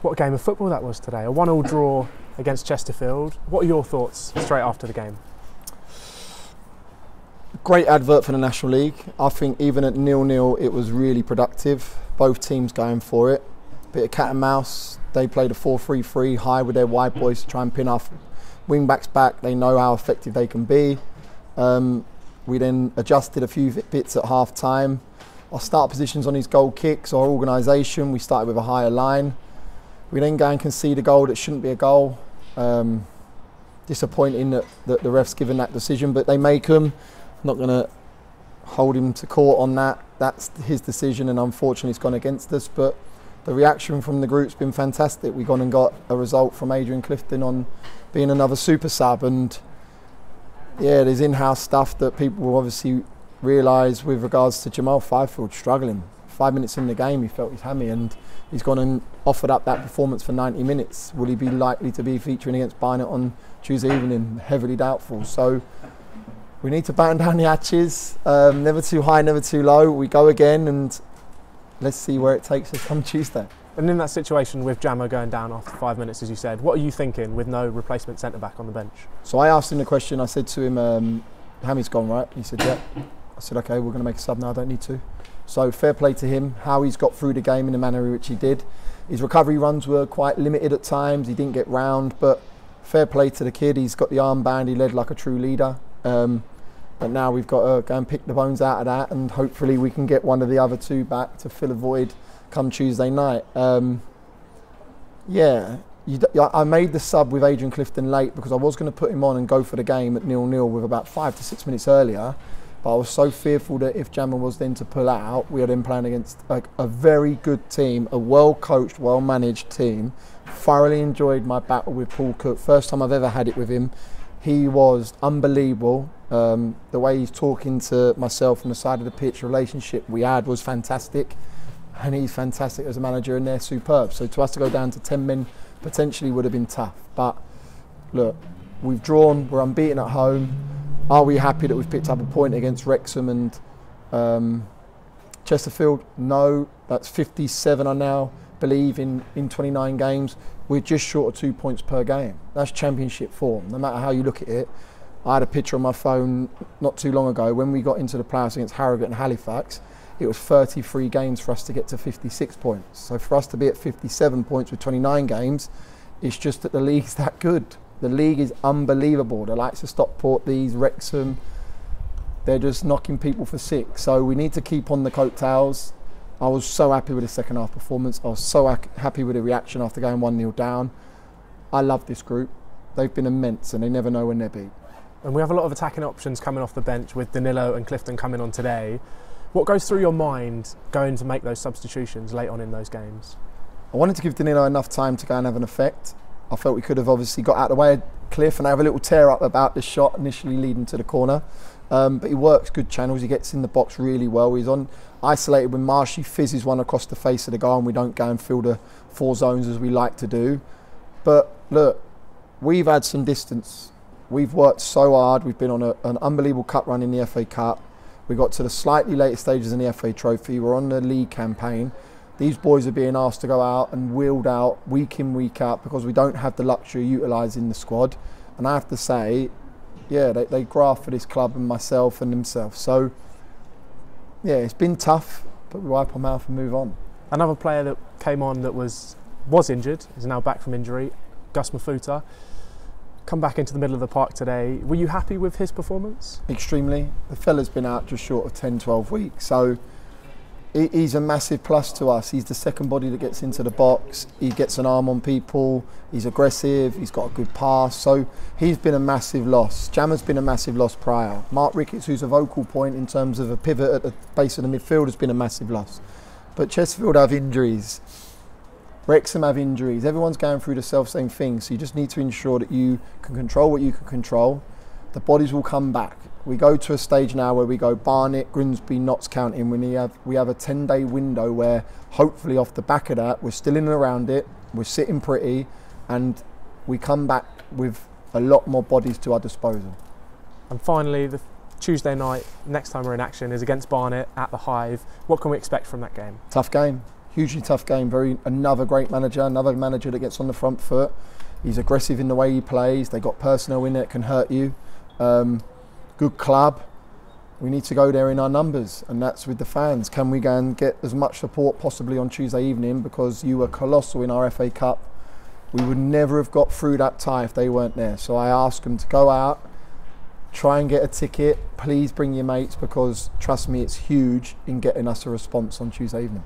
What a game of football that was today. A 1-1 draw against Chesterfield. What are your thoughts straight after the game? Great advert for the National League. I think even at 0-0 it was really productive. Both teams going for it. Bit of cat and mouse. They played a 4-3-3 high with their wide boys to try and pin our wing backs back. They know how effective they can be. We then adjusted a few bits at half time. Our start positions on his goal kicks, our organisation, we started with a higher line. We then go and concede a goal that shouldn't be a goal. Disappointing that the ref's given that decision, but they make them. Not going to hold him to court on that. That's his decision, and unfortunately it's gone against us. But the reaction from the group's been fantastic. We've gone and got a result from Adrian Clifton on being another super sub, and yeah, there's in-house stuff that people will obviously realise with regards to Jamal Fifield struggling. 5 minutes in the game he felt his hammy, and he's gone and offered up that performance for 90 minutes. Will he be likely to be featuring against Barnet on Tuesday evening? Heavily doubtful. So we need to batten down the hatches. Never too high, never too low. We go again, and let's see where it takes us come Tuesday. And in that situation with Jammer going down after 5 minutes, as you said, what are you thinking with no replacement centre-back on the bench? So I asked him the question. I said to him, Hammy's gone, right? He said, yeah. I said, okay, we're going to make a sub now, I don't need to. So fair play to him, how he's got through the game in the manner in which he did. His recovery runs were quite limited at times. He didn't get round, but fair play to the kid. He's got the armband. He led like a true leader. But now we've got to go and pick the bones out of that, and hopefully we can get one of the other two back to fill a void come Tuesday night. Yeah, I made the sub with Adrian Clifton late because I was going to put him on and go for the game at 0-0 with about 5 to 6 minutes earlier. But I was so fearful that if Jammer was then to pull out, we are then playing against a very good team, a well-coached, well-managed team. Thoroughly enjoyed my battle with Paul Cook. First time I've ever had it with him. He was unbelievable. The way he's talking to myself on the side of the pitch, relationship we had was fantastic. And he's fantastic as a manager, and they're superb. So to us to go down to 10 men potentially would have been tough. But look, we've drawn, we're unbeaten at home. Are we happy that we've picked up a point against Wrexham and Chesterfield? No, that's 57 I now believe in 29 games. We're just short of 2 points per game. That's championship form, no matter how you look at it. I had a picture on my phone not too long ago when we got into the playoffs against Harrogate and Halifax. It was 33 games for us to get to 56 points. So for us to be at 57 points with 29 games, it's just that the league's that good. The league is unbelievable. The likes of Stockport, these, Wrexham, they're just knocking people for 6. So we need to keep on the coattails. I was so happy with the second half performance. I was so happy with the reaction after going 1-0 down. I love this group. They've been immense, and they never know when they're beat. And we have a lot of attacking options coming off the bench with Danilo and Clifton coming on today. What goes through your mind going to make those substitutions late on in those games? I wanted to give Danilo enough time to go and have an effect. I felt we could have obviously got out of the way of Cliff and have a little tear up about the shot initially leading to the corner. But he works good channels, he gets in the box really well. He's on isolated when Marshy fizzes one across the face of the goal and we don't go and fill the 4 zones as we like to do. But look, we've had some distance. We've worked so hard. We've been on an unbelievable cup run in the FA Cup. We got to the slightly later stages in the FA Trophy. We're on the league campaign. These boys are being asked to go out and wheeled out week in, week out because we don't have the luxury of utilising the squad. And I have to say, yeah, they graft for this club and myself and themselves. So, yeah, it's been tough, but we wipe our mouth and move on. Another player that came on that was injured, is now back from injury, Gus MaFTuta. Come back into the middle of the park today. Were you happy with his performance? Extremely. The fella's been out just short of 10, 12 weeks. So he's a massive plus to us. He's the second body that gets into the box. He gets an arm on people. He's aggressive. He's got a good pass. So he's been a massive loss. Jammer's been a massive loss prior. Mark Ricketts, who's a vocal point in terms of a pivot at the base of the midfield, has been a massive loss. But Chesterfield have injuries. Wrexham have injuries. Everyone's going through the self-same thing. So you just need to ensure that you can control what you can control. The bodies will come back. We go to a stage now where we go Barnet, Grimsby, Notts County, and we have a 10-day window where hopefully off the back of that we're still in and around it, we're sitting pretty, and we come back with a lot more bodies to our disposal. And finally, the Tuesday night, next time we're in action, is against Barnet at the Hive. What can we expect from that game? Tough game, hugely tough game. Another great manager, another manager that gets on the front foot. He's aggressive in the way he plays. They got personnel in there that can hurt you. Good club. We need to go there in our numbers, and that's with the fans. Can we go and get as much support possibly on Tuesday evening, because you were colossal in our FA Cup. We would never have got through that tie if they weren't there. So I ask them to go out, try and get a ticket. Please bring your mates, because trust me, it's huge in getting us a response on Tuesday evening.